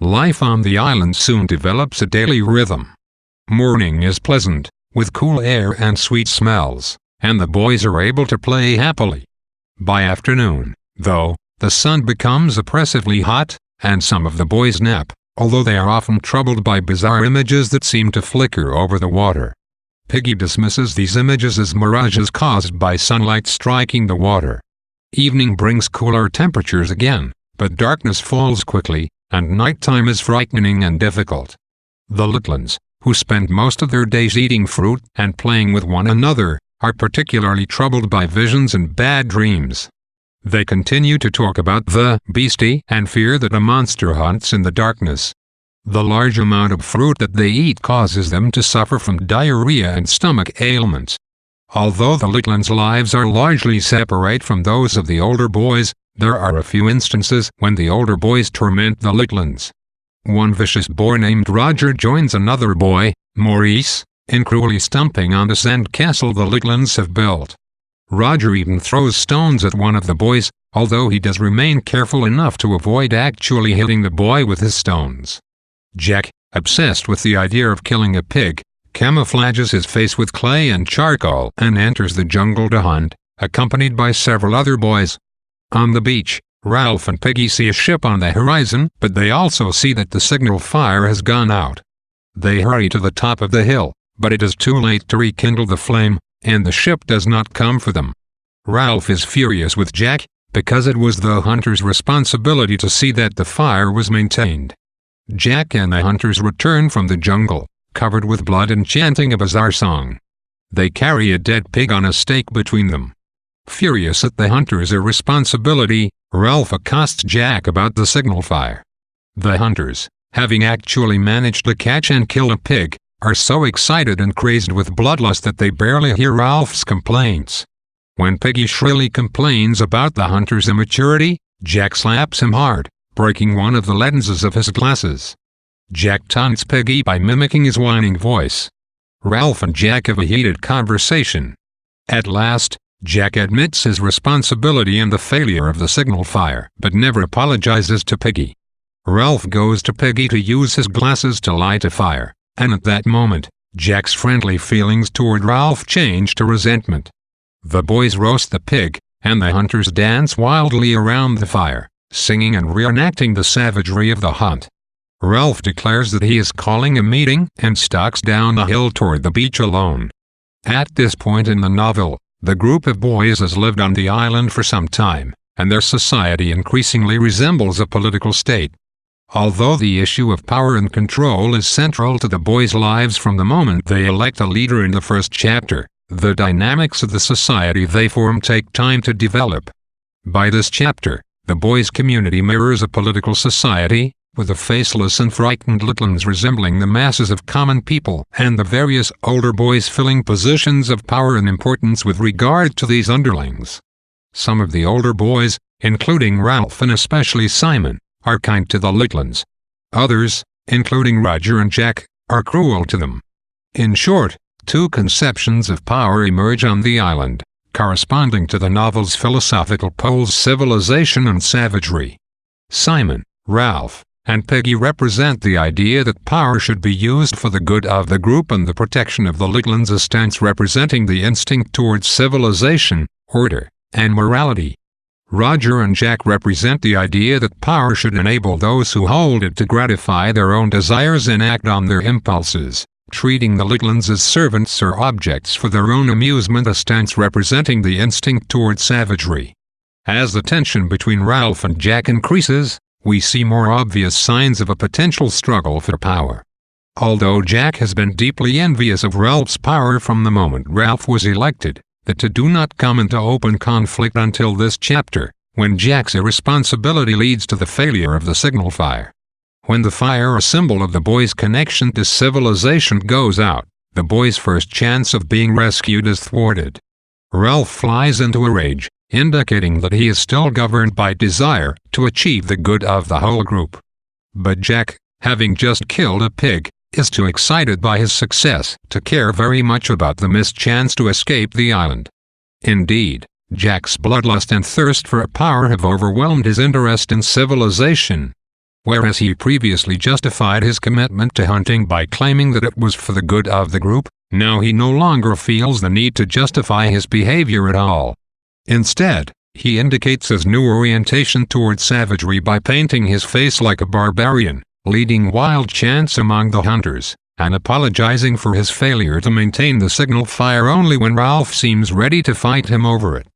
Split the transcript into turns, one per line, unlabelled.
Life on the island soon develops a daily rhythm. Morning is pleasant, with cool air and sweet smells, and the boys are able to play happily. By afternoon, though, the sun becomes oppressively hot, and some of the boys nap, although they are often troubled by bizarre images that seem to flicker over the water. Piggy dismisses these images as mirages caused by sunlight striking the water. Evening brings cooler temperatures again, but darkness falls quickly, and nighttime is frightening and difficult. The Litlins, who spend most of their days eating fruit and playing with one another, are particularly troubled by visions and bad dreams. They continue to talk about the beastie and fear that a monster hunts in the darkness. The large amount of fruit that they eat causes them to suffer from diarrhea and stomach ailments. Although the Litlins' lives are largely separate from those of the older boys, there are a few instances when the older boys torment the Litlins. One vicious boy named Roger joins another boy, Maurice, in cruelly stomping on the sand castle the Litlins have built. Roger even throws stones at one of the boys, although he does remain careful enough to avoid actually hitting the boy with his stones. Jack, obsessed with the idea of killing a pig, camouflages his face with clay and charcoal and enters the jungle to hunt, accompanied by several other boys. On the beach, Ralph and Piggy see a ship on the horizon, but they also see that the signal fire has gone out. They hurry to the top of the hill, but it is too late to rekindle the flame, and the ship does not come for them. Ralph is furious with Jack, because it was the hunters' responsibility to see that the fire was maintained. Jack and the hunters return from the jungle, covered with blood and chanting a bizarre song. They carry a dead pig on a stake between them. Furious at the hunters' irresponsibility, Ralph accosts Jack about the signal fire. The hunters, having actually managed to catch and kill a pig, are so excited and crazed with bloodlust that they barely hear Ralph's complaints. When Piggy shrilly complains about the hunter's immaturity, Jack slaps him hard, breaking one of the lenses of his glasses. Jack taunts Piggy by mimicking his whining voice. Ralph and Jack have a heated conversation. At last, Jack admits his responsibility in the failure of the signal fire, but never apologizes to Piggy. Ralph goes to Piggy to use his glasses to light a fire, and at that moment, Jack's friendly feelings toward Ralph change to resentment. The boys roast the pig, and the hunters dance wildly around the fire, singing and reenacting the savagery of the hunt. Ralph declares that he is calling a meeting and stalks down the hill toward the beach alone. At this point in the novel, the group of boys has lived on the island for some time, and their society increasingly resembles a political state. Although the issue of power and control is central to the boys' lives from the moment they elect a leader in the first chapter, the dynamics of the society they form take time to develop. By this chapter, the boys' community mirrors a political society, with the faceless and frightened Litlins resembling the masses of common people and the various older boys filling positions of power and importance with regard to these underlings. Some of the older boys, including Ralph and especially Simon, are kind to the Litlins. Others, including Roger and Jack, are cruel to them. In short, two conceptions of power emerge on the island, corresponding to the novel's philosophical poles: civilization and savagery. Simon, Ralph, and Piggy represent the idea that power should be used for the good of the group and the protection of the Litlins, a stance representing the instinct towards civilization, order, and morality. Roger and Jack represent the idea that power should enable those who hold it to gratify their own desires and act on their impulses, treating the Litlins as servants or objects for their own amusement, a stance representing the instinct towards savagery. As the tension between Ralph and Jack increases, we see more obvious signs of a potential struggle for power. Although Jack has been deeply envious of Ralph's power from the moment Ralph was elected, the two do not come into open conflict until this chapter, when Jack's irresponsibility leads to the failure of the signal fire. When the fire, a symbol of the boys' connection to civilization, goes out, the boys' first chance of being rescued is thwarted. Ralph flies into a rage, indicating that he is still governed by desire to achieve the good of the whole group. But Jack, having just killed a pig, is too excited by his success to care very much about the missed chance to escape the island. Indeed, Jack's bloodlust and thirst for power have overwhelmed his interest in civilization. Whereas he previously justified his commitment to hunting by claiming that it was for the good of the group, now he no longer feels the need to justify his behavior at all. Instead, he indicates his new orientation towards savagery by painting his face like a barbarian, leading wild chants among the hunters, and apologizing for his failure to maintain the signal fire only when Ralph seems ready to fight him over it.